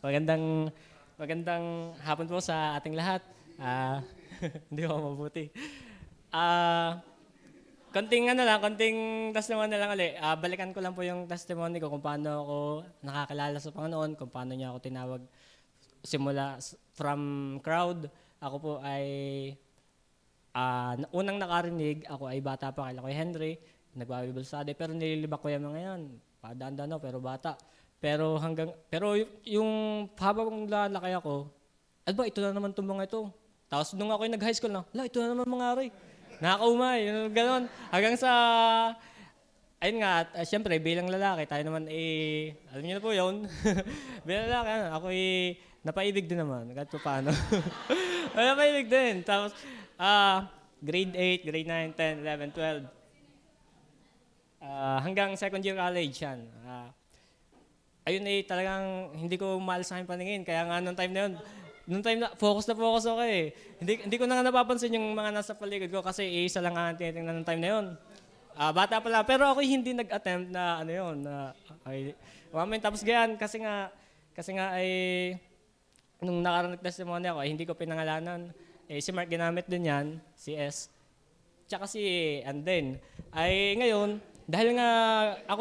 Magandang magandang hapon po sa ating lahat. Ah, hindi ako mabuti. Ah, konting testimony na lang ulit. Balikan ko lang po yung testimony ko kung paano ako nakakilala sa Panginoon, kung paano niya ako tinawag from crowd. Ako po ay unang nakarinig, ako ay bata pa, kay Henry, nagba-Bible study, pero nililibak ko yung mga yan. Padaan-daan pero bata. Pero yung habang lalaki ako, ito na naman itong mga ito. Tapos nung ako nag-high school na, ito na naman mga aray. Nakakaumay, gano'n. Hanggang sa, ayun nga, siyempre bilang lalaki, tayo naman alam niyo na po yun. Bilang lalaki, ako napaibig din naman, kahit pa paano. Napaibig din. Tapos, grade 8, grade 9, 10, 11, 12. Hanggang second year college yan. Ayun talagang hindi ko mahal sa akin paningin. Kaya nga nung time na focus ako eh. Hindi ko na nga napapansin yung mga nasa paligid ko kasi isa lang ang tinitingnan nung time na yun. Bata pa lang. Pero ako hindi nag-attempt na tapos ganyan kasi nga ay nung nakarang testimony ako, hindi ko pinangalanan. Si Mark ginamit din yan, si S. Tsaka si Anden. Ay ngayon, dahil nga ako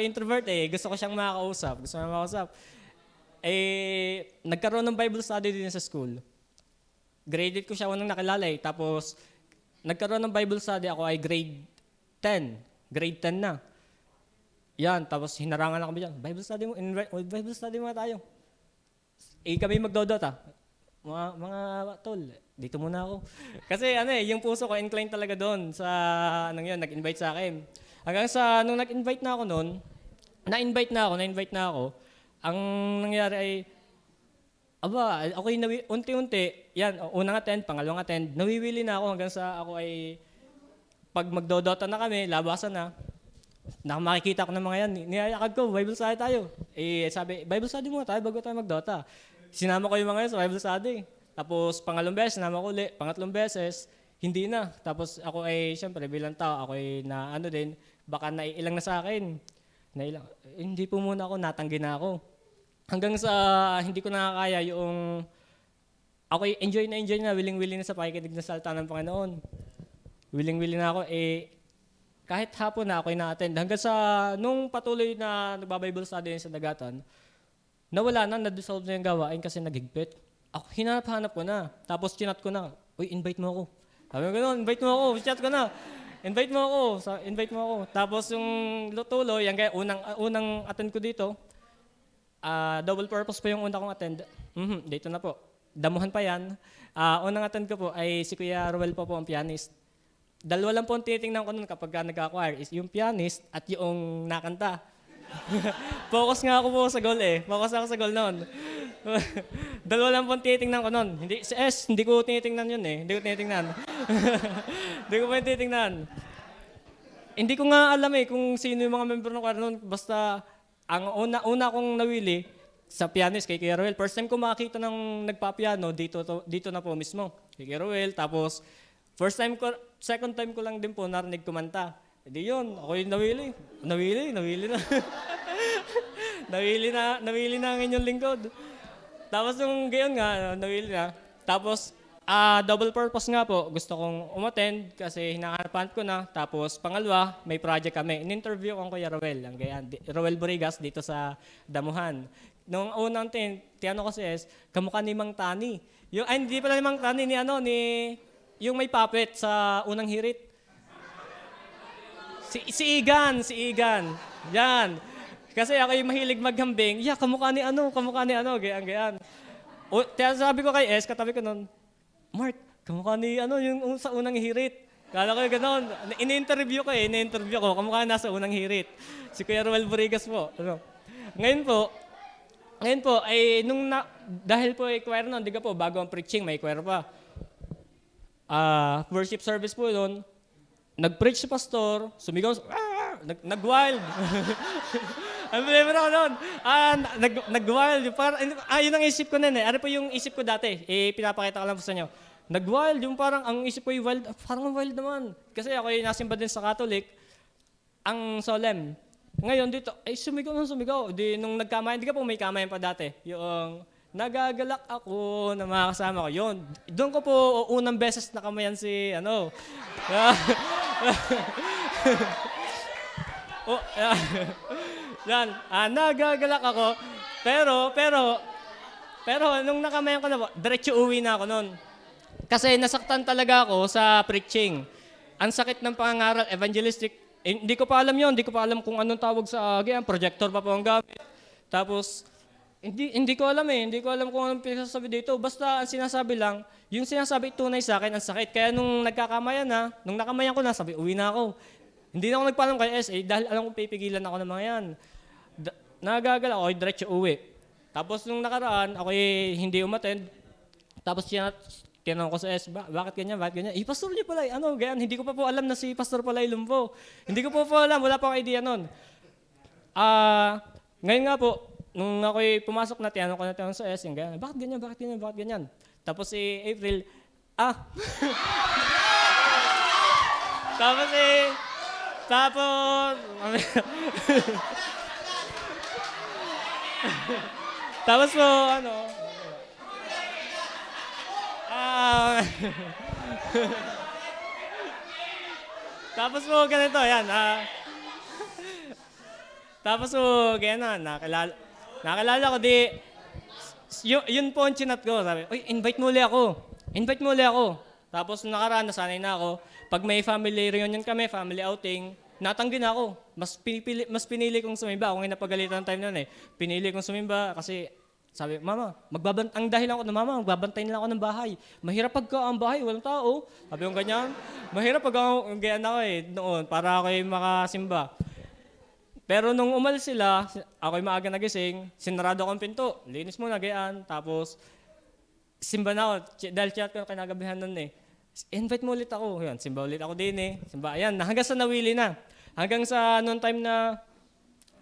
introvert gusto ko siyang makakausap. Nagkaroon ng Bible study din sa school. Grade 8 ko siya unang nakilala Tapos, nagkaroon ng Bible study ako ay grade 10. Grade 10 na. Yan, tapos hinarangan na kami dyan. Bible study mga tayo. Kami magdodota. Mga tol, dito muna ako. Kasi yung puso ko inclined talaga doon sa nag-invite sa akin. Hanggang sa nung nag-invite na ako noon, na-invite na ako, ang nangyari ay ako unti-unti, yan, unang attend, pangalawang attend, nawiwili na ako hanggang sa ako ay pag magdodota na kami, labasan na, makikita ko ng mga yan, niyayakag ko, Bible study tayo. Sabi, Bible study muna tayo bago tayo magdota. Sinama ko yung mga yun sa Bible study. Tapos pangalawang beses, sinama ko ulit. Pangatlong beses, hindi na. Tapos ako siyempre bilang tao, ako din, baka naiilang na sa akin. Hindi po muna ako, natanggi na ako. Hanggang sa hindi ko nakakaya yung, ako enjoy na, willing-willing na sa pakikinig ng salita ng Panginoon. Willing-willing na ako, kahit hapon na ako na-attend. Hanggang sa, nung patuloy na nagba-Bible study sa Dagatan, nawala na, na-dissolve na yung gawain kasi naghigpit. Ako, hinanap-hanap ko na. Tapos chinat ko na, uy, invite mo ako. Sabi ko gano'n, invite mo ako. Chat ko na, invite mo ako. Tapos yung tuloy, unang attend ko dito, double purpose pa yung una kong attend. Dito na po. Damuhan pa yan. Unang attend ko po ay si Kuya Ruel po ang pianist. Dalawa lang po ang tinitingnan ko nun kapag nag-acquire is yung pianist at yung nakanta. Focus nga ako po sa goal Focus ako sa goal noon. Dalawa lang po tinitingnan ko noon. Si S, hindi ko tinitingnan yun Hindi ko tinitingnan. Hindi ko pa tinitingnan. Hindi ko nga alam kung sino yung mga member ng choir noon. Basta, ang una kong nawili sa pianist kay Kuya Roel. First time ko makakita ng nagpa-piano, dito na po mismo. Kay Kuya Roel. Tapos, second time ko lang din po narinig kumanta. Hindi yun, ako yung nawili na. nawili na ang inyong lingkod. Tapos yung gayon nga, nawili na. Tapos, double purpose nga po, gusto kong umattend kasi hinahanapan ko na. Tapos pangalawa, may project kami. In-interview ko ang Kuya Roel, Roel Borigas dito sa Damuhan. Nung unang tiyano ko kamukha ni Mang Tani. Hindi pala ni Mang Tani, yung may puppet sa unang hirit. Si Igan. Yan. Kasi ako yung mahilig maghambing. Kamukha ni ganyan. Sabi ko kay S, katabi ko nun, Mark, kamukha ni yung sa unang hirit. Kala ko yung gano'n. In-interview ko, kamukha nasa unang hirit. Si Kuya Ruel Borigas po. Ngayon po, dahil po choir nun, di ka po, bago ang preaching, may choir pa. Worship service po nun, nag-preach si pastor, sumigaw, nag-wild. Ang problema ako noon. Nag-wild. Yun ang isip ko nun Ano po yung isip ko dati? Pinapakita ko lang po sa inyo. Nag-wild. Yung parang, ang isip ko yung wild. Parang wild naman. Kasi ako yung nasimba din sa Catholic. Ang solemn. Ngayon dito, ay sumigaw ng sumigaw. Di, nung nagkamayan, di ka po may kamayan pa dati. Yung nagagalak ako na mga kasama ko. Yun, doon ko po unang beses nakamayan si, ano. oh, yan, nagagalak ako. Pero, nung nakamayan ko na po, diretso uwi na ako noon. Kasi nasaktan talaga ako sa preaching. Ang sakit ng pangangaral, evangelistic. Hindi ko pa alam yon, hindi ko pa alam kung anong tawag sa agian, projector pa po ang gamit. Tapos, hindi ko alam hindi ko alam kung anong pinagsasabi dito. Basta ang sinasabi lang, yung sinasabi tunay sa akin, ang sakit. Kaya nung nagkakamayan na, nung nakamayan ko na, sabi, uwi na ako. Hindi na ako nagpaalam kay SA dahil alam kong pipigilan ako ng mga yan. Nagagala ako, diretso uwi. Tapos nung nakaraan, ako hindi umattend. Tapos tinanong ko sa S, bakit ganyan, bakit ganyan? Pastor niyo pala, ganyan. Hindi ko pa po alam na si Pastor pala Lumbo. Hindi ko po alam, wala pa akong idea nun. Ngayon nga po, nung ako'y pumasok na, tinanong ko na sa S, ganyan, bakit ganyan, bakit ganyan, bakit ganyan? Tapos si April, tapos, tapos po, tapos po, ganito, yan, tapos po, ganyan nakilala ko, yun po ang chinat ko, sabi, uy, invite mo ulit ako. Tapos nakaraan, nasanay na ako, pag may family reunion kami, family outing, natanggi na ako. Mas pinili kong sumimba. Ako ngayon napagalitan ng time na pinili kong sumimba kasi sabi, Mama, ang dahilan ko na Mama, magbabantay nila ako ng bahay. Mahirap pagka ang bahay, walang tao. Sabi kong ganyan. Mahirap pagka ganyan ako noon para ako makasimba. Pero nung umalis sila, ako'y maaga nagising, sinarado ko ang pinto. Linis muna, gayaan. Tapos, simba na ako. Dahil chat ko kinagabihan nun invite mo ulit ako. Yan, simba ulit ako din Simba, ayan, hanggang sa nawili na. Hanggang sa noong time na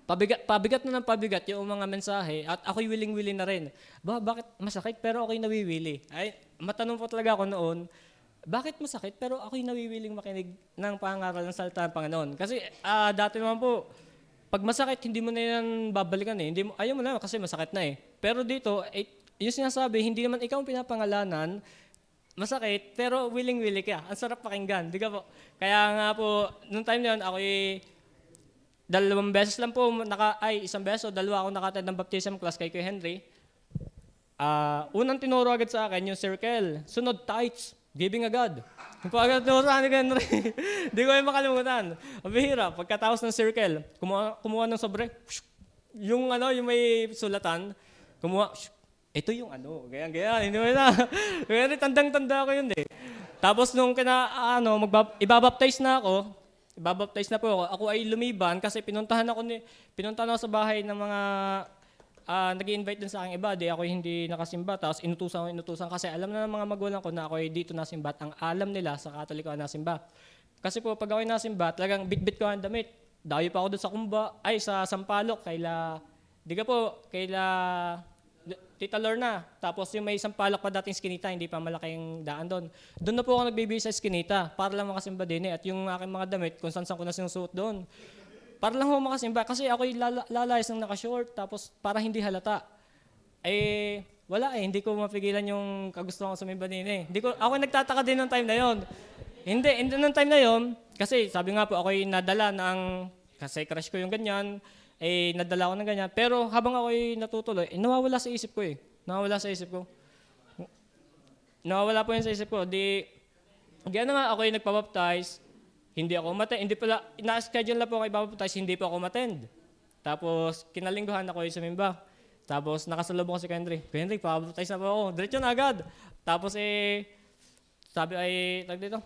pabigat na ng pabigat yung mga mensahe at ako'y willing-willing na rin. Bakit masakit pero ako'y nawiwili? Ay, matanong po talaga ako noon, bakit masakit pero ako'y nawiwiling makinig ng pangaral ng salita ng Panginoon? Kasi dati naman po, pag masakit, hindi mo na yan babalikan ayaw mo na kasi masakit na Pero dito, yung sinasabi, hindi naman ikaw ang pinapangalanan, masakit, pero willing-willing ka. Ang sarap pakinggan, di ka po? Kaya nga po, nung time na yun, ako'y 2 beses lang po, 1 beses o 2 ako naka-attend ng baptism class kay Kuya Henry. Unang tinuro agad sa akin yung circle. Sunod, tithes, giving agad. Yung agad tinuro sa akin kay Henry. Di ko yung makalimutan. Mabihira, pagkatapos ng circle, kumuha ng sobre, yung may sulatan, kumuha, ito yung ganyan, hindi mo na. Kaya tandang-tanda ko yun Tapos nung ibabaptize na po ako ay lumiban kasi pinuntahan ako sa bahay ng mga nag-i-invite din sa aking iba, ako hindi nakasimba, tapos inutusan kasi alam na ng mga magulang ko na ako ay dito nasimba at ang alam nila sa Katoliko na nasimba. Kasi po pag ako ay nasimba, talagang bitbit ko ang damit. Dayo pa ako doon sa Sampaloc, kaila Tita Lorna. Tapos yung may Sampaloc pa dating Skinita, hindi pa malaking daan doon. Doon na po ako nagbibihis sa Skinita para lang makasimba din At yung aking mga damit, kung saan ko na sinusuot doon. Para lang ako makasimba. Kasi ako'y lalayas ng naka-short, tapos para hindi halata. Wala Hindi ko mapigilan yung kagustuhan ko sumimba din Ako nagtataka din ng time na yon. Hindi ng time na yon. Kasi sabi nga po, ako'y nadala kasi crush ko yung ganyan. Nadala ko ng ganyan. Pero habang ako'y natutuloy, nawawala sa isip ko Nawawala po yun sa isip ko. Gano'n nga ako'y nagpabaptize, hindi ako umattend. Hindi pala, na-schedule na po ako ibabaptize, hindi po ako umattend. Tapos, kinalingguhan ako'y sumimba. Tapos, nakasalubong ko si Henry. Henry, pabaptize na po ako. Diretso na agad. Tapos, sabi dito,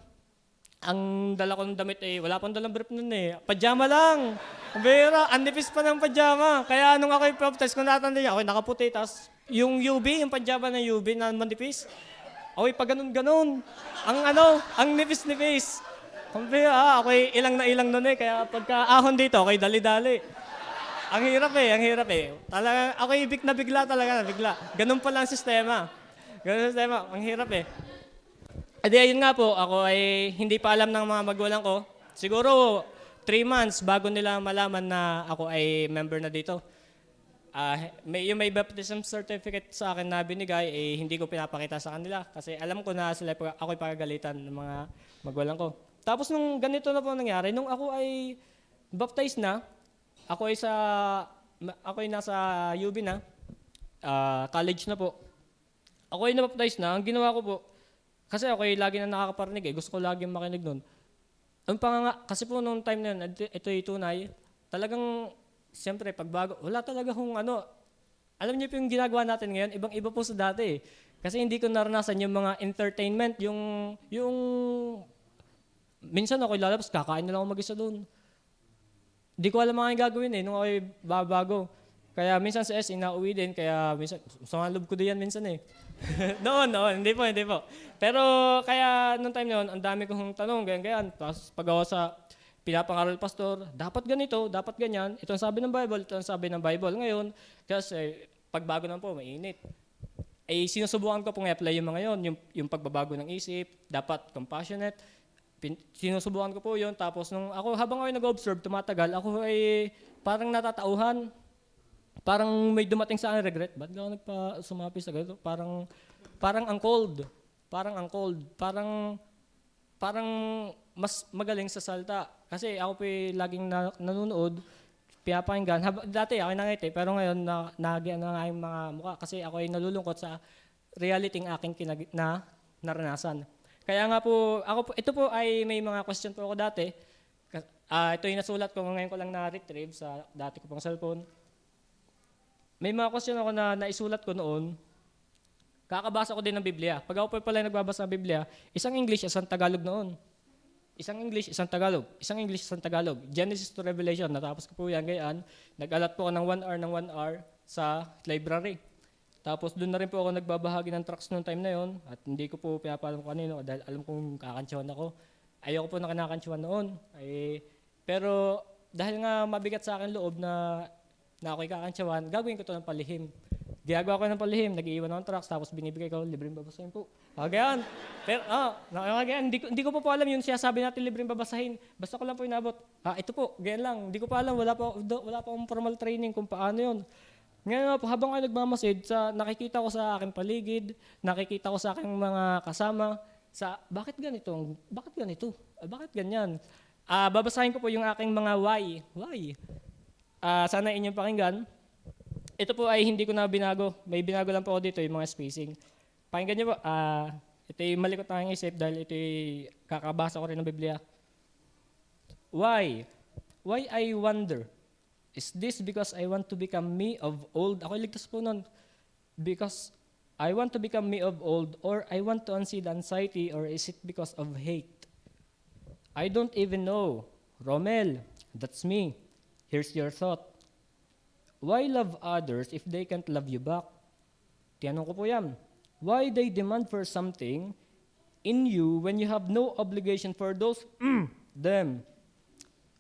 ang dala ko ng damit wala pang dalang brief nun Pajama lang. Vera, ang nipis pa ng pajama. Kaya nung ako i-baptize, kung natanda niya, ako'y nakaputi, tapos yung UB, yung pajama ng UB na manipis, ako'y pa ganun-ganun. Ang nipis-nipis. Vera, ako'y ilang na ilang nun kaya pagka ahon dito, ako'y dali-dali. Ang hirap Talaga, ako'y bigla talaga. Ganun pala ang sistema. Ang hirap ayun nga po, ako ay hindi pa alam ng mga magulang ko. Siguro, 3 months bago nila malaman na ako ay member na dito. May baptism certificate sa akin na binigay, hindi ko pinapakita sa kanila kasi alam ko na ako'y pagagalitan ng mga magulang ko. Tapos nung ganito na po nangyari, nung ako ay baptized na, ako ay nasa UB na, college na po. Ako ay nabaptized na, ang ginawa ko po, kasi ako ay lagi na nakakaparinig gusto ko lagi makinig nun. Kasi po nung time na yun, ito ay tunay, talagang siyempre, pagbago, wala talaga alam niyo po yung ginagawa natin ngayon, ibang-iba po sa dati. Kasi hindi ko naranasan yung mga entertainment, yung minsan ako lalabas, kakain na lang ako mag-isa doon. Hindi ko alam mga gagawin nung ako'y babago. Kaya minsan sa S, inauwi din, kaya minsan, sa mga loob ko din yan minsan noon, hindi po. Pero kaya nung time na yun, ang dami kong tanong, ganyan. Tapos pag ako sa pinapangaral pastor, dapat ganito, dapat ganyan. Ito ang sabi ng Bible, ito ang sabi ng Bible. Ngayon, kasi pagbago naman po, mainit. Sinusubukan ko pong i-apply yung mga yon, yung pagbabago ng isip, dapat compassionate. Sinusubukan ko po yon. Tapos habang ako nag-observe, tumatagal, ako ay parang natatauhan. Parang may dumating sa akin regret. Ba't ako nagpa-sumapi sa ganito? Parang ang cold. Parang mas magaling sa salta. Kasi ako laging nanonood, pinapakinggan. Dati ako nangiti, pero ngayon nagian na nga yung mga mukha. Kasi ako ay nalulungkot sa reality ng aking naranasan. Kaya nga po, ito po ay may mga question po ako dati. Ito yung nasulat ko, ngayon ko lang na-retrieve sa dati ko pong cellphone. May mga question ako na naisulat ko noon. Kakabasa ko din ng Biblia. Pag ako pala nagbabasa ng Biblia, isang English, isang Tagalog noon. Isang English, isang Tagalog. Isang English, isang Tagalog. Genesis to Revelation. Natapos ko po yan gayaan. Nag-alat po ako ng 1 hour sa library. Tapos doon na rin po ako nagbabahagi ng tracts noong time na yon. At hindi ko po pinapalam ko kanino dahil alam kong kakantsawan ako. Ayoko po na kinakantsawan noon. Pero dahil nga mabigat sa akin loob na ako'y kakantsawan, gagawin ko to ng palihim. Ginagawa ko ng palihim, nag-iiwan ako ng tracts, tapos binibigay ko, libreng babasahin po. Kagayan. Pero, hindi ko po alam yun siya sabi natin libreng babasahin. Basta ko lang po inabot. Ito po, ganyan lang. Hindi ko pa alam, wala pa akong formal training kung paano yun. Ngayon po, habang ako nagmamasid, nakikita ko sa aking paligid, nakikita ko sa aking mga kasama, bakit ganito? Bakit ganyan? Babasahin ko po yung aking mga why. Why? Sana inyong pakinggan. Ito po ay hindi ko na binago. May binago lang po ako dito, yung mga spacing. Pakinggan niyo po. Ito yung malikot na aking isip dahil ito yung kakabasa ko rin ng Biblia. Why? Why I wonder? Is this because I want to become me of old? Ako ligtas po nun. Because I want to become me of old, or I want to unsee the anxiety, or is it because of hate? I don't even know. Romel, that's me. Here's your thought. Why love others if they can't love you back? Tiyanong ko po yan. Why they demand for something in you when you have no obligation for those them?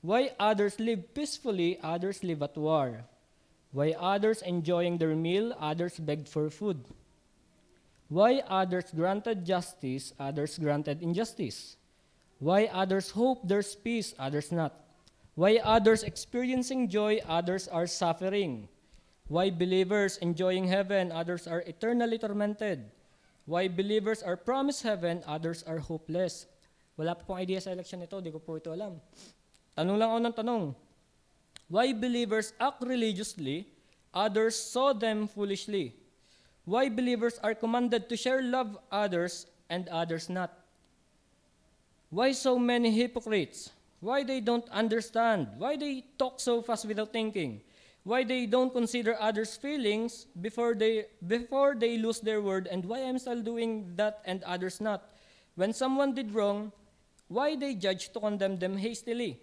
Why others live peacefully, others live at war? Why others enjoying their meal, others begged for food? Why others granted justice, others granted injustice? Why others hope there's peace, others not? Why others experiencing joy, others are suffering? Why believers enjoying heaven, others are eternally tormented? Why believers are promised heaven, others are hopeless? Wala pa pong idea sa election nito, di ko po ito alam. Tanong lang ako ng tanong. Why believers act religiously, others saw them foolishly? Why believers are commanded to share love others and others not? Why so many hypocrites? Why they don't understand? Why they talk so fast without thinking? Why they don't consider others' feelings before they lose their word? And why I'm still doing that and others not? When someone did wrong, why they judge to condemn them hastily?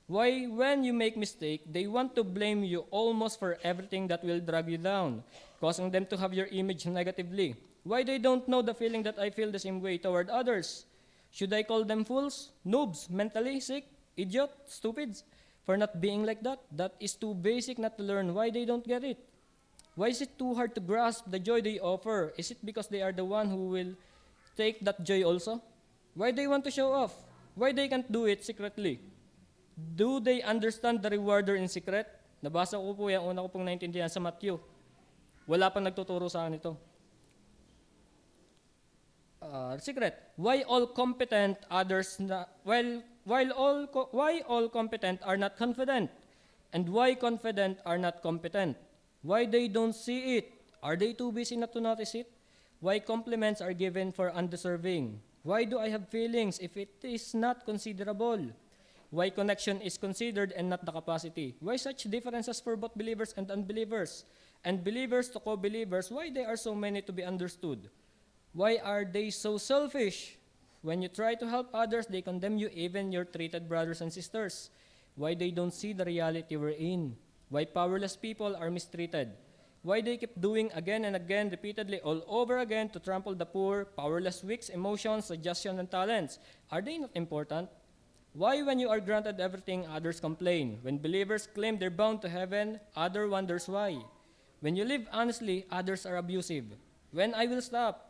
Why when you make mistake, they want to blame you almost for everything that will drag you down, causing them to have your image negatively? Why they don't know the feeling that I feel the same way toward others? Should I call them fools, noobs, mentally sick, idiot, stupids, for not being like that? That is too basic not to learn. Why they don't get it? Why is it too hard to grasp the joy they offer? Is it because they are the one who will take that joy also? Why they want to show off? Why they can't do it secretly? Do they understand the rewarder in secret? Nabasa ko po yan, una ko pong naintindihan sa Matthew. Wala pang nagtuturo sa akin ito. Secret. Why all competent others why all competent are not confident? And why confident are not competent? Why they don't see it? Are they too busy not to notice it? Why compliments are given for undeserving? Why do I have feelings if it is not considerable? Why connection is considered and not the capacity? Why such differences for both believers and unbelievers? And believers to co-believers, why they are so many to be understood? Why are they so selfish? When you try to help others, they condemn you, even your treated brothers and sisters. Why they don't see the reality we're in? Why powerless people are mistreated? Why they keep doing again and again, repeatedly, all over again, to trample the poor, powerless, weak, emotions, suggestions, and talents? Are they not important? Why, when you are granted everything, others complain? When believers claim they're bound to heaven, others wonders why. When you live honestly, others are abusive. When I will stop?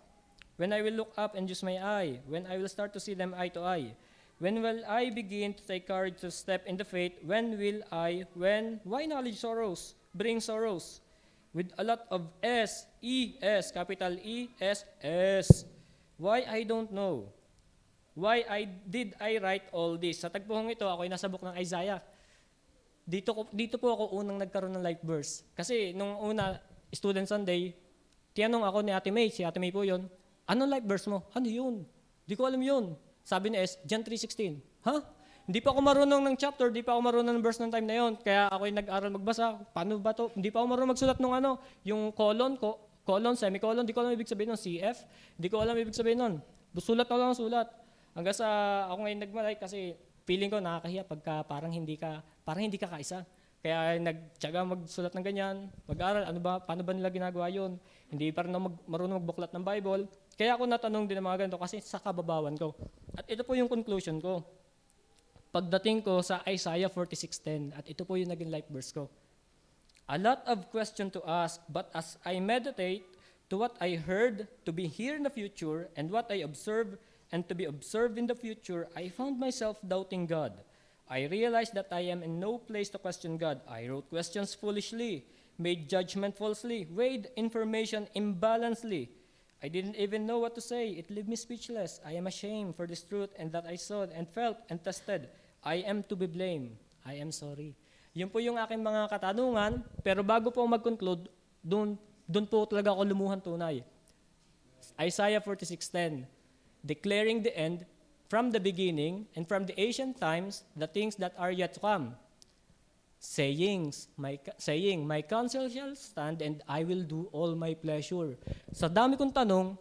When I will look up and use my eye? When I will start to see them eye to eye? When will I begin to take courage to step in the faith? Why knowledge sorrows? Bring sorrows. With a lot of S, capital E, S, S. Why I don't know? Did I write all this? Sa tagpuhong ito, ako ay nasa book ng Isaiah. Dito po ako unang nagkaroon ng life verse. Kasi nung una, Student Sunday, tinanong ako ni Ate May, si Ate May po yun, anong life verse mo? Ano yun? Di ko alam yun. Sabi ni S, John 3:16. Ha? Hindi pa ako marunong ng chapter, di pa ako marunong ng verse ng time na yun. Kaya ako ay nag-aral magbasa. Paano ba to? Hindi pa ako marunong magsulat ng yung colon, semicolon, di ko alam ibig sabihin nun, CF. Di ko alam ibig sabihin nun. Sulat ako lang sulat. Hanggang sa ako ngayon nagmalay kasi feeling ko nakakahiya pagka parang hindi ka kaisa. Kaya nagtiyaga magsulat ng ganyan, mag-aral, paano ba nila ginagawa yun? Hindi pa rin marunong magbuklat ng Bible. Kaya ako natanong din ng mga ganito kasi sa kababawan ko. At ito po yung conclusion ko. Pagdating ko sa Isaiah 46:10, at ito po yung naging life verse ko. A lot of question to ask, but as I meditate to what I heard to be here in the future and what I observe and to be observed in the future, I found myself doubting God. I realized that I am in no place to question God. I wrote questions foolishly, made judgment falsely, weighed information imbalancedly. I didn't even know what to say. It left me speechless. I am ashamed for this truth and that I saw and felt and tested. I am to be blamed. I am sorry. Yun po yung aking mga katanungan, pero bago po mag-conclude, doon po talaga ako lumuhan tunay. Isaiah 46:10, declaring the end from the beginning and from the ancient times, the things that are yet to come. Saying, my counsel shall stand and I will do all my pleasure. Sa dami kong tanong,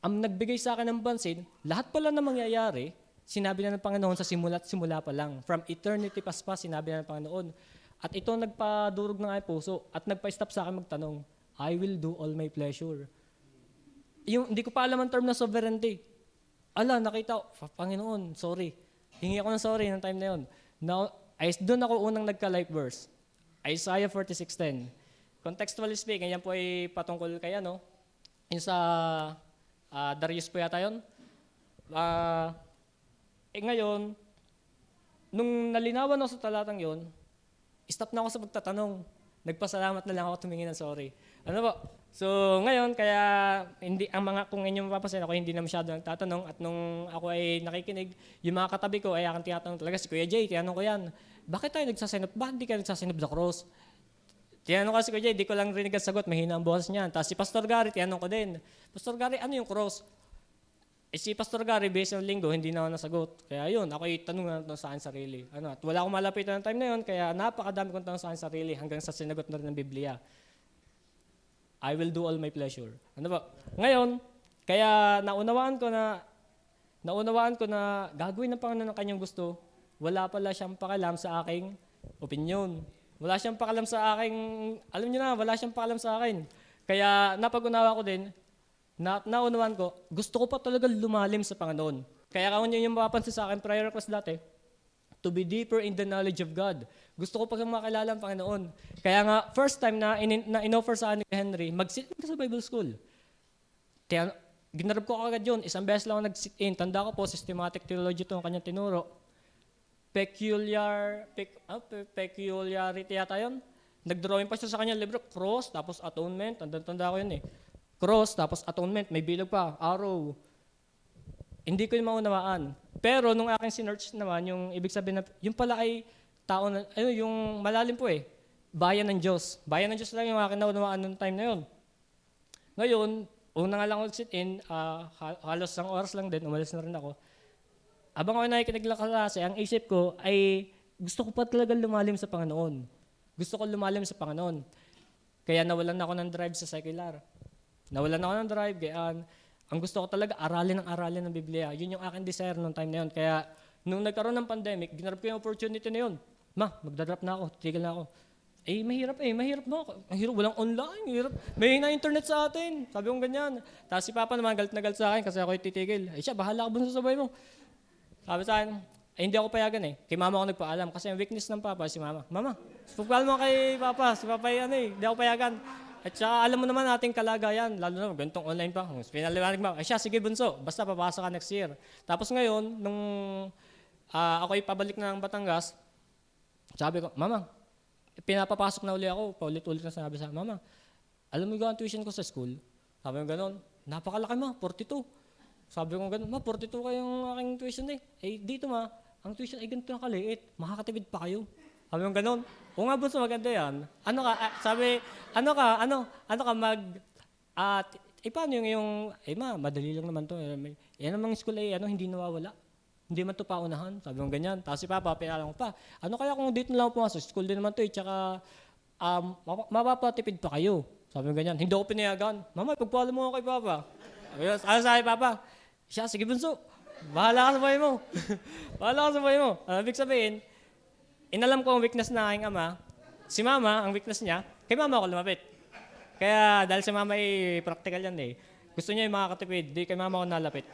ang nagbigay sa akin ng pansin, lahat pala na mangyayari, sinabi na ng Panginoon sa simula pa lang. From eternity past, sinabi na ng Panginoon. At ito nagpadurog ng aking puso at nagpa-stop sa akin magtanong, I will do all my pleasure. Hindi ko pa alam ang term na sovereignty. Nakita ko, Panginoon, sorry. Hingi ako ng sorry ng time na yun. Now, doon ako unang nagka-life verse. Isaiah 46:10. Contextually speaking, yan po ay patungkol kay yung sa Darius po yata yun. Ngayon, nung nalinawan ako sa talatang yun, stop na ako sa pagtatanong. Nagpasalamat na lang ako tumingin ng sorry. So, ngayon, kaya kung inyong mapapansin, ako hindi na masyado nagtatanong at nung ako ay nakikinig, yung mga katabi ko ay aking tinatanong talaga, si Kuya Jay, tinanong ko yan, bakit tayo nagsasinop? Bakit hindi ka nagsasinop sa cross? Tinanong ko si Kuya Jay, di ko lang rinig ang sagot, mahina ang boses niyan. Tapos si Pastor Gary, tinanong ko din, Pastor Gary, ano yung cross? Si Pastor Gary, based on linggo, hindi na ako nasagot. Kaya yun, ako tanong na sa akin sarili. At wala akong malapitan ng time na yun, kaya napakadami kong tanong sa akin sarili hanggang sa sinagot na rin ng Biblia. I will do all my pleasure. Ngayon, kaya naunawaan ko na gagawin ng Panginoon ng kanyang gusto, wala pala siyang pakialam sa aking opinion. Wala siyang pakialam sa aking, wala siyang pakialam sa akin. Kaya napag-unawa ko din, naunawaan ko, gusto ko pa talaga lumalim sa Panginoon. Kaya kung yun yung mapapansin sa akin, prayer request dati, to be deeper in the knowledge of God. Gusto ko pa makilala ang Panginoon. Kaya nga, first time na in-offer sa akin ni Henry, mag-sit in ka sa Bible School. Ginarap ko agad yun. Isang beses lang ako nag-sit in. Tanda ko po, systematic theology ito ang kanyang tinuro. peculiarity yata yun. Nag-drawing pa siya sa kanya libro, cross, tapos atonement, tanda ko yun eh. Cross, tapos atonement, may bilog pa, arrow. Hindi ko yung maunawaan. Pero nung aking sinearch naman, yung ibig sabihin na, yung pala ay tao na, yung malalim po eh, bayan ng Diyos. Bayan ng Diyos lang yung aking naunawaan noong time na yun. Ngayon, una nga lang ako sit-in, halos isang oras lang din, umalis na rin ako. Habang ako nakikinig lang kasi, ang isip ko ay gusto ko pa talaga lumalim sa Panginoon. Gusto ko lumalim sa Panginoon. Kaya nawalan ako ng drive sa secular. Nawalan ako ng drive, gayaan. Ang gusto ko talaga, aralin ng Biblia. Yun yung aking desire noong time na yun. Kaya, nung nagkaroon ng pandemic, ginarap ko yung opportunity na yun. Magdadrop na ako, tigil na ako. Mahirap na ako. Ang hirap, walang online, hirap. May na internet sa atin. Sabi kong ganyan. Tapos si Papa naman, galit na galit sa akin kasi ako titigil. Siya, bahala ka bunso sa sabay mo. Sabi sa akin, hindi ako payagan eh. Kay Mama ako nagpaalam. Kasi ang weakness ng Papa, si Mama. Mama, pagpaalam mo kay Papa. Si Papa hindi ako payagan. At saka alam mo naman ating kalagayan, lalo na ganitong online pa. Pinaliwanag mo, siya, sige bunso, basta papasok ka next year. Tapos ngayon, nung ako'y pabalik na ng Batangas, sabi ko, Mama, pinapapasok na uli ako, paulit-ulit na sinabi sa Mama, alam mo yung tuition ko sa school? Sabi ko gano'n, napakalaki ma, 42. Sabi ko gano'n, 42 kayong aking tuition eh. Dito ang tuition ay ganito na kaliit, makakatipid pa kayo. Sabi ko gano'n, o nga bunso, maganda yan. Paano yung madali lang naman to. Yan namang school ay, hindi nawawala. Hindi man to paunahan. Sabi ko ganyan. Tapos si Papa, pinalang ko pa, kaya kung dito na lang pumasok, school din naman to tsaka, mapapatipid pa kayo. Sabi ko ganyan. Hindi ako pinayagan. Mama, pagpala mo ako kay Papa. Sabi Papa, siya, sige bunso, bahala ka sa buhay mo. Bahala ka sa buhay mo. Ibig sabihin, inalam ko ang weakness na aking ama. Si Mama, ang weakness niya, kay Mama ako lumapit. Kaya dahil si Mama ay practical yan eh. Gusto niya yung makakatipid, di kay Mama ako nalapit.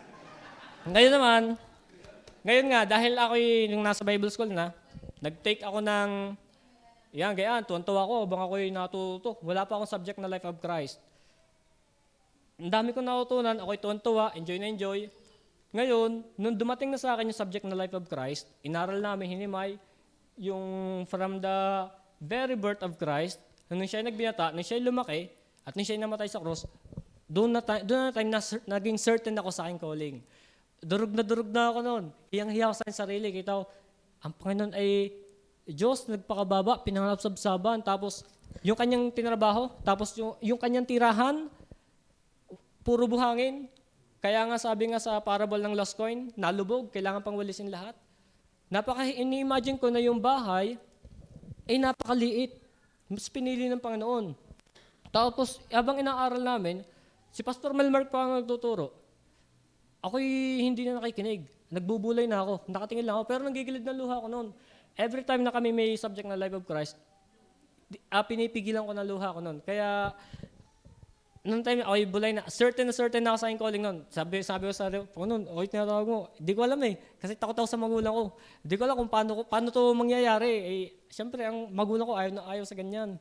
Ngayon nga, dahil ako nung nasa Bible school na, nag-take ako ng, tuwan-tuwa ako, habang ako'y natuto. Wala pa akong subject na Life of Christ. Ang dami kong natutunan, ako'y tuwan-tuwa, enjoy na enjoy. Ngayon, nung dumating na sa akin yung subject na Life of Christ, inaral namin hinimay, yung from the very birth of Christ, nung siya nagbinata, nung siya lumaki, at nung siya namatay sa cross, doon na time naging certain ako sa aking calling. Durog na ako noon. Hiyang-hiya ako sa aking sarili. Kita ko, ang Panginoon ay Diyos, nagpakababa, pinangarap sa sabsaban, tapos yung kanyang tinrabaho, tapos yung kanyang tirahan, puro buhangin. Kaya nga sabi nga sa parable ng lost coin, nalubog, kailangan pang walisin lahat. Ini-imagine ko na yung bahay ay napakaliit. Mas pinili ng Panginoon. Tapos, habang inaaral namin, si Pastor Melmark pa ang nagtuturo. Ako'y hindi na nakikinig. Nagbubulay na ako. Nakatingin lang ako, pero nanggigilid ng luha ko noon. Every time na kami may subject na Life of Christ, pinipigilan ko na luha ko noon. Kaya, noong time, ako'y bulay na. Certain na ako sa aking calling noon. Sabi ko sa Panginoon, ako'y tinatawag mo. Hindi ko alam eh. Kasi takot ako sa magulang ko. Hindi ko alam kung paano to mangyayari. Siyempre, ang magulang ko ayaw sa ganyan.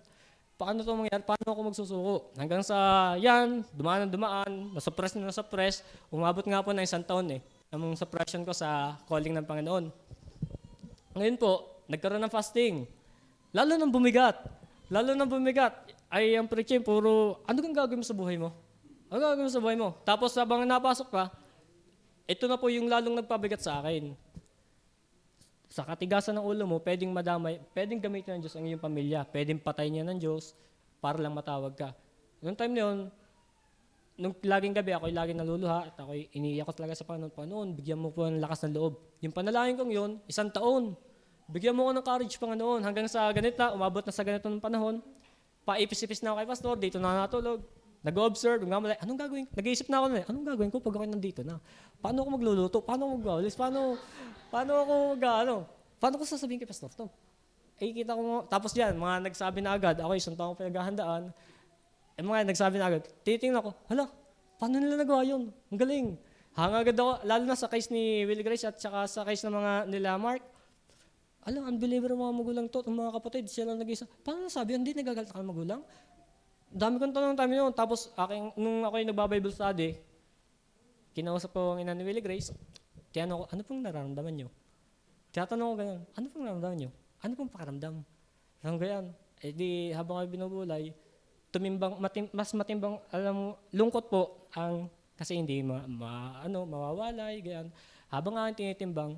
Paano to mangyayari? Paano ako magsusuko? Hanggang sa yan, dumaan, nasuppress. Umabot nga po ng 1 taon eh. Ang suppression ko sa calling ng Panginoon. Ngayon po, nagkaroon ng fasting. Lalo nang bumigat. Ay ang preaching, puro, ano kang gagawin mo sa buhay mo? Ano gagawin mo sa buhay mo? Tapos habang napasok ka, ito na po yung lalong nagpabigat sa akin. Sa katigasan ng ulo mo, pwedeng madamay, pwedeng gamitin ng Diyos ang iyong pamilya, pwedeng patayin niya ng Diyos para lang matawag ka. Noong time na yun, nung laging gabi, ako'y laging naluluha at ako'y iniiyak ko talaga sa Panginoon, bigyan mo po ng lakas ng loob. Yung panalangin kong yun, 1 taon. Bigyan mo ko ng courage, Panginoon, hanggang sa ganito, umabot na sa ganito ng panahon. Paipis-ipis na ako kay Pastor, dito na natulog. Nag-observe, anong gagawin? Nag-iisip na ako na anong gagawin ko pag ako nandito na? Paano ako magluluto? Paano ako mag-awalis? Paano ko sasabihin kay Pastor Tom? Kita ko, tapos yan, mga nagsabi na agad, ako 1 taong pinaghahandaan, mga nagsabi na agad, titingnan ko, paano nila nagawa yun? Ang galing. Hanga agad ako, lalo na sa case ni Willie Grace at saka sa case ng mga nila Mark. Unbeliever ang mga magulang to, ang mga kapatid, sila nag-isa. Paano nasabi, hindi nagagalit ka ng magulang? Dami kong tanong time yun. Tapos, nung ako'y nagba-Bible study, kinausap ko ang ina ni Willie Grace, ano pong nararamdaman nyo? Tinatanong ko ganun, ano pong naramdaman nyo? Ano pong pakiramdam? Hanggang ganyan. Eh di, habang kayo binubulay, mas matimbang, alam mo, lungkot po ang, kasi hindi mawawalay, ganyan. Habang aking tinitimbang,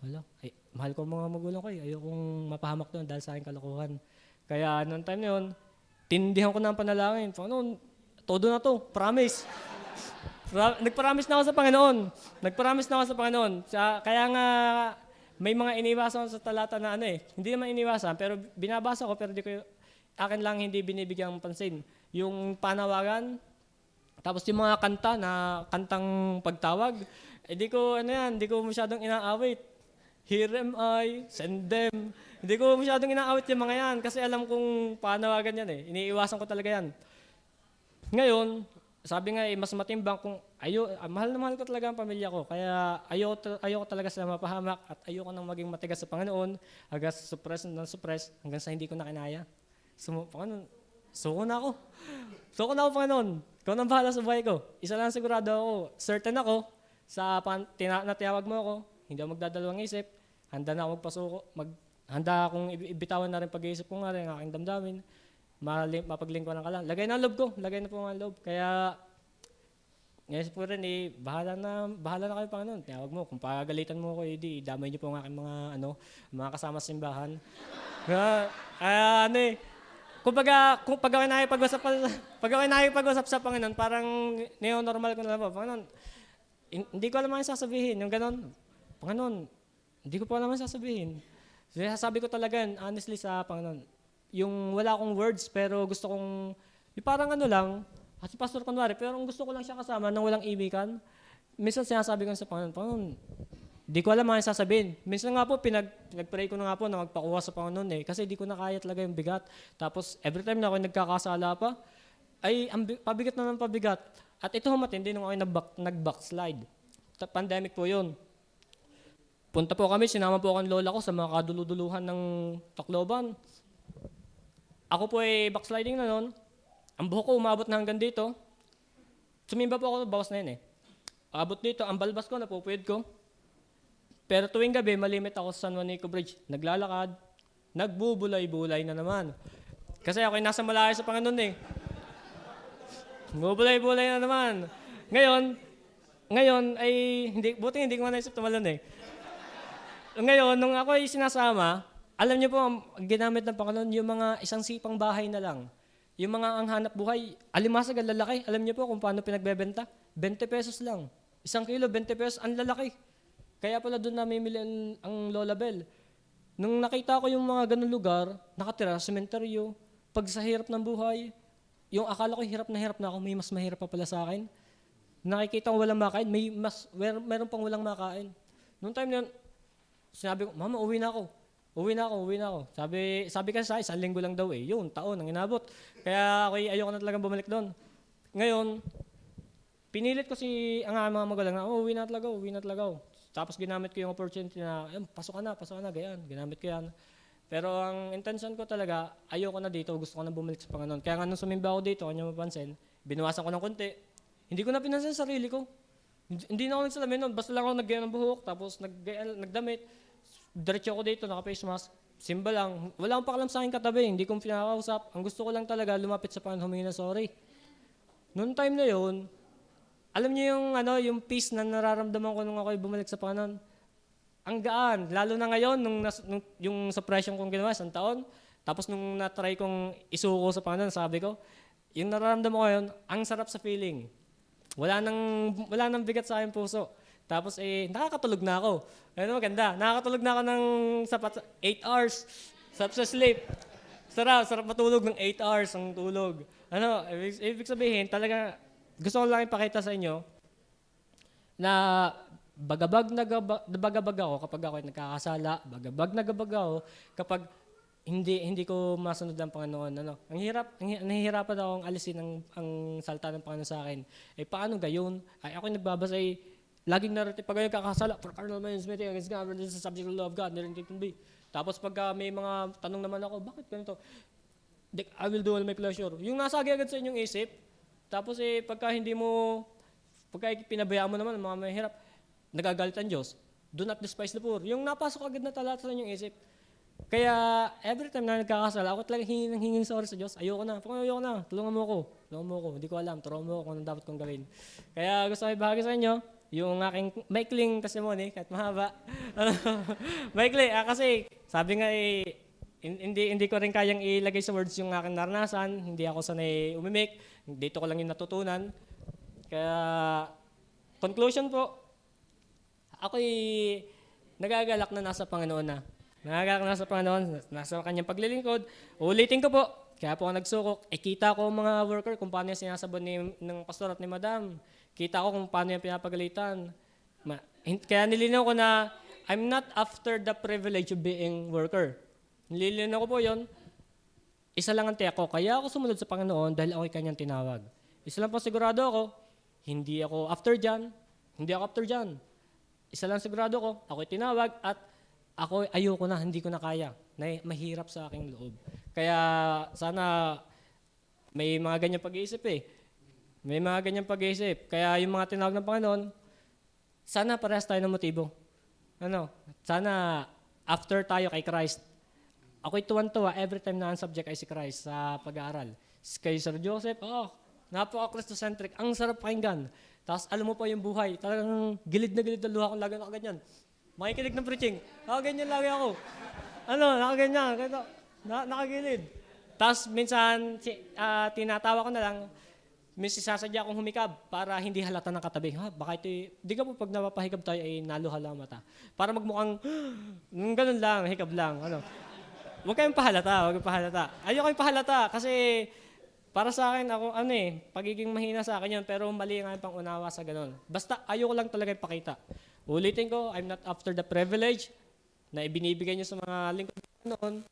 hala, ay, mahal ko ang mga magulang ko eh. Ayokong mapahamak doon dahil sa aking kalokohan. Kaya noong time na yun, tindihan ko na ang panalangin. Panginoon, todo na to, promise. Nagpromise na ako sa Panginoon. Nagpromise na ako sa Panginoon. Kaya nga, may mga iniwasan sa talata na hindi naman iniwasan, pero binabasa ko, pero akin lang hindi binibigyan pansin. Yung panawagan, tapos yung mga kanta na kantang pagtawag, di ko masyadong inaawit. Here am I, send them. Hindi ko masyadong inaawit yung mga yan, kasi alam kong panawagan yan eh. Iniiwasan ko talaga yan. Ngayon, sabi nga mas matimbang kung mahal na mahal ko talaga ang pamilya ko. Kaya ayoko talaga sila mapahamak at ayoko nang maging matigas sa Panginoon hanggang suppress hanggang sa hindi ko na kinaya. Panginoon, suko na ako. Suko na ako, Panginoon. Ikaw nang bahala sa buhay ko. Isa lang sigurado ako. Certain ako sa natiyawag mo ako. Hindi ako magdadalawang isip. Handa na ako magpasuko. Handa akong ibitawan na rin pag-iisip ko nga rin ang aking damdamin. Mapaglingkuran ka lang. Lagay na ang loob ko. Lagay na po ang loob. Kaya, ngayon po rin bahala na kayo, Panginoon. Tiyawag mo. Kung pagagalitan mo ko, damay niyo po ang aking mga kasama sa simbahan. Kung pag ako nakipag-usap sa Panginoon, parang neo-normal ko na lang po. Panginoon, hindi ko alam ang sasabihin. Yung ganon, Panginoon, hindi ko po alam ang sasabihin. So, sasabi ko talaga, honestly sa Panginoon, yung wala akong words, pero gusto kong, yung parang lang, si Pastor kunwari, pero gusto ko lang siya kasama nang walang imikan. Minsan sinasabi ko sa Panginoon, di ko alam ang sasabihin. Minsan nga po, pinag-pray ko na nga po na magpakuha sa Panginoon kasi di ko na kaya talaga yung bigat. Tapos, every time na ako nagkakasala pa, ay pabigat na ng pabigat. At ito matindi nung ako nag-backslide. Pandemic po yun. Punta po kami, sinama po ako ng lola ko sa mga kaduluduluhan ng Tacloban. Ako po ay backsliding na noon. Ang buhok ko umabot na hanggang dito. Sumimba po ako, bawas na yun Abot dito, ang balbas ko, napupuyod ko. Pero tuwing gabi, malimit ako sa San Juanico Bridge. Naglalakad, nagbubulay-bulay na naman. Kasi ako ay nasa malayo sa Panginoon Bubulay-bulay na naman. Ngayon ay, buti hindi ko naisip tumalon Ngayon, nung ako ay sinasama, alam niyo po, ang ginamit ng Panginoon, yung mga isang sipang bahay na lang. Yung mga ang hanap buhay, alimasag ang lalaki. Alam niyo po kung paano pinagbebenta? 20 pesos lang. 1 kilo, 20 pesos, ang lalaki. Kaya pala doon namimili ang Lola Bell. Nung nakita ko yung mga ganun lugar, nakatira sa sementeryo, pag sa hirap ng buhay, yung akala ko hirap na ako, may mas mahirap pa pala sa akin. Nakikita ko walang makain, meron pang walang makain. Noong time na yun, sinabi ko, Mama, uwi na ako. Sabi kasi sa 1 linggo lang daw Yun, taon ang inabot. Kaya ayoko na talagang bumalik doon. Ngayon, pinilit ko ang mga magulang na, uwi na talaga ako. Tapos ginamit ko yung opportunity na, pasok ka na, ganyan. Ginamit ko yan. Pero ang intention ko talaga, ayoko na dito, gusto ko na bumalik sa Panginoon. Kaya nga nung sumimba ako dito, kanya mapansin, binawasan ko ng konti. Hindi ko na pinansin sa sarili ko. Hindi na ako nagsalamin nun. Basta lang ako nag-gaya ng buhok, tapos nagdamit. Diretso ako dito, naka-face mask. Simba lang. Wala akong pakalam sa akin katabi. Hindi ko pinakausap. Ang gusto ko lang talaga, lumapit sa Panginoon, humingi na sorry. Noong time na yun, alam niyo yung peace na nararamdaman ko nung ako'y bumalik sa Panginoon. Ang gaan. Lalo na ngayon, yung suppression kong ginawa, 1 taon. Tapos nung na-try kong isuko sa Panginoon, sabi ko, yung nararamdaman ko ngayon, ang sarap sa feeling. Wala nang bigat sa aking puso. Tapos nakakatulog na ako. Maganda. Nakakatulog na ako ng 8 hours. Sarap sa sleep. Sarap matulog ng 8 hours ang tulog. Ibig sabihin, talaga, gusto ko lang ipakita sa inyo na bagabag ako kapag ako ay nagkakasala. Bagabag ako kapag hindi ko masunod ang Panginoon. Nahihirapan akong alisin ang salita ng Panginoon sa akin. Paano gayon? Ako nagbabasa laging narrative pag kayo kakasala, for carnal minds meeting against God, this is the subject of the law of God, never can be. Tapos pagka may mga tanong naman ako, bakit ganito? I will do all my pleasure. Yung nasagi agad sa inyong isip, tapos pagka pinabayaan mo naman, mga mahirap, nagagalit ang Diyos. Do not despise the poor. Yung napasok agad na talata sa inyong isip. Kaya every time na nagkakasala, ako talaga hingin sorry sa Diyos. Ayoko na. Ayoko na. Tulungan mo ako. Tulungan mo ako. Hindi ko alam. Turuan mo ako kung ano dapat kong gawin. Kaya gusto ko ibahagi sa inyo yung aking maikling testimony, kahit mahaba. Maikli. Kasi sabi nga hindi ko rin kayang ilagay sa words yung aking naranasan. Hindi ako sanay umimik. Dito ko lang yung natutunan. Kaya conclusion po, ako'y nagagalak na nasa Panginoon na. Nagagalak na nasa Panginoon, nasa kanyang paglilingkod. Ulitin ko po, kaya po ako nagsukok. Kita ko mga worker kung paano yung sinasabon ng pastor at ni madam. Kita ko kung paano yung pinapagalitan. Kaya nilinaw ko na I'm not after the privilege of being worker. Nilinaw ko po yon. Isa lang ang tiyak ko. Kaya ako sumunod sa Panginoon dahil ako'y kanyang tinawag. Isa lang po sigurado ako, hindi ako after dyan. Hindi ako after dyan. Isa lang sigurado ko, ako'y tinawag at ako ayoko na, hindi ko na kaya. Mahirap sa aking loob. Kaya sana may mga ganyang pag-iisip eh. May mga ganyang pag-iisip. Kaya yung mga tinawag ng Panginoon, sana parehas tayo ng motibo. Sana after tayo kay Christ, ako'y tuwan-tuwa every time na ang subject ay si Christ sa pag-aaral. Kay Sir Joseph, napaka-Christocentric, ang sarap pakinggan. Tapos alam mo pa yung buhay, talagang gilid na luha kung lagi nakaganyan. Makikinig ng preaching, nakaganyan lagi ako. Nakaganyan, nakagilid. Tapos minsan, tinatawa ko na lang, minsan sasadya akong humikab para hindi halata ng katabi. Baka di ka po pag napapahikab tayo ay naluha lang mata. Para magmukhang, ganun lang, hikab lang. Huwag kayong pahalata. Ayoko kayong pahalata kasi para sa akin, pagiging mahina sa akin yun, pero mali nga yung pang-unawa sa ganun. Basta ayoko lang talaga ipakita. Ulitin ko, I'm not after the privilege na ibinibigay niyo sa mga lingkod noon.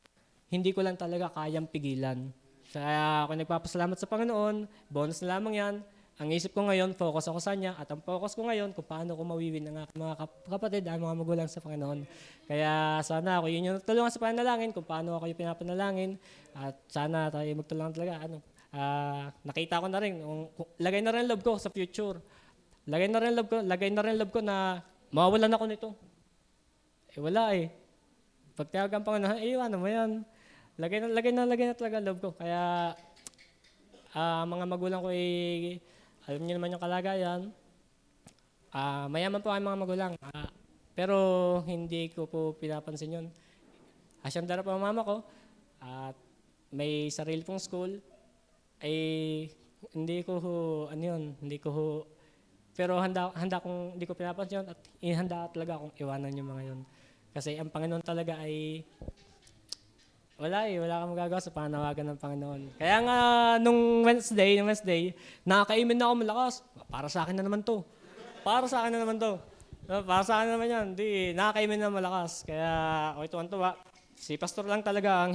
Hindi ko lang talaga kayang pigilan. Kaya ako nagpapasalamat sa Panginoon, bonus na lamang yan. Ang isip ko ngayon, focus ako sa Kanya. At ang focus ko ngayon, kung paano ko mawiwin ang aking mga kapatid, ang mga magulang sa Panginoon. Kaya sana ako yun yung tulungan sa panalangin, kung paano ako yung pinapanalangin. At sana tayo magtulungan talaga. Nakita ko na rin, lagay na rin loob ko sa future. Lagay na rin loob ko na mawawalan ako nito. Wala eh. Pag tiyag ang Panginoon, ano mo yan. Lagay na talaga loob ko. Kaya mga magulang ko alam niyo naman yung kalagayan. Mayaman po ang mga magulang. Pero hindi ko po pinapansin yun. Asyandara pa ang mama ko. At may sarili pong school. Hindi ko pero handa kong hindi ko pinapansin yun at handa talaga akong iwanan yung mga yun. Kasi ang Panginoon talaga ay wala kang magagawa sa panawagan ng Panginoon. Kaya nga nung Wednesday, nakakaimin na ako malakas. Para sa akin na naman to. Para sa akin na naman yan. Nakakaimin na malakas. Kaya ako tuwan-tuwa. Si pastor lang talaga ang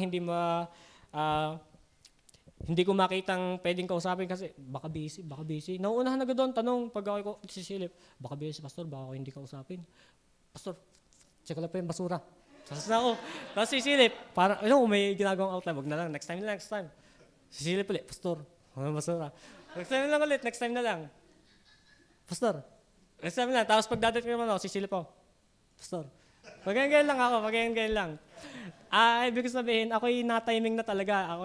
hindi ko makitang pwedeng kausapin kasi baka busy. Nauunahan na doon, tanong, pag ako sisilip, baka busy, pastor, baka ako hindi kausapin. Pastor, check ko lang pa yung basura. Sasas na ako. Tapos sisilip, parang, may ginagawang outline, wag na lang, next time. Sisilip ulit, pastor, basura. Next time na lang. Pastor, next time na lang. Tapos pagdadat ko naman ako, sisilip ako. Pastor, pag-ganyan lang. Ibig sabihin, ako'y na-timing na talaga.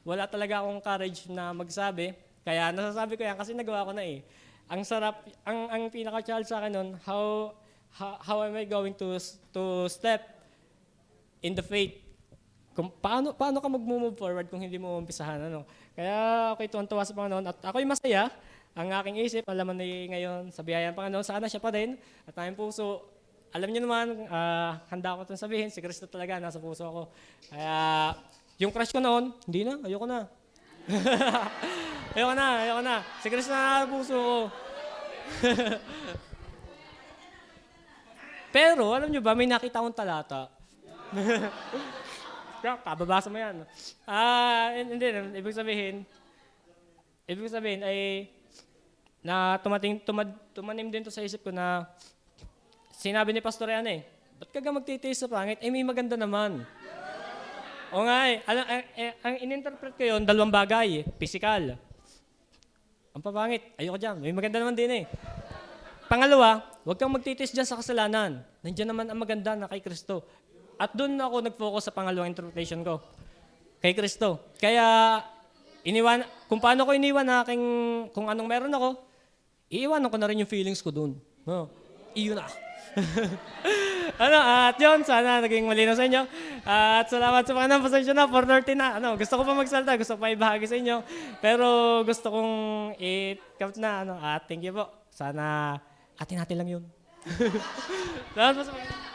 Wala talaga akong courage na magsabi. Kaya nasasabi ko yan kasi nagawa ko na eh. Ang sarap, ang pinaka-challenge sa akin nun, how am I going to step in the faith? Kung paano ka mag-move forward kung hindi mo umpisahan, Kaya ako'y tuwan-tuwa sa Panginoon at ako'y masaya. Ang aking isip, alam mo na ngayon, sa biyaya ng Panginoon, sana siya pa rin. At aking puso, alam niyo naman, handa ko itong sabihin, si Kristo talaga nasa puso ko. Kaya yung crush ko noon, hindi na, ayoko na. ayoko na. Si Kristo na nasa puso ko. Pero, alam nyo ba, may nakita akong talata. Kababasa mo yan. Hindi, ibig sabihin ay, na tumanim din to sa isip ko na, sinabi ni Pastor yan ba't ka magtitiis sa pangit? May maganda naman. O nga ang in-interpret ko yun, dalawang bagay, physical. Ang papangit, ayoko dyan, may maganda naman din Pangalawa, huwag kang magtitis dyan sa kasalanan. nandiyan naman ang maganda na kay Kristo. At doon ako nag-focus sa pangalawang interpretation ko. Kay Kristo. Kaya, kung paano ko iniwan na kung anong meron ako, iiwanan ko na rin yung feelings ko doon. No? Iyon na. At yun, sana naging malinaw sa inyo. At salamat sa mga pasensya na, 4:30 na. Gusto ko pa magsalita, gusto ko pa ibahagi sa inyo. Pero gusto kong i-count na. At thank you po. Sana atin lang yun. Salamat po sa mga.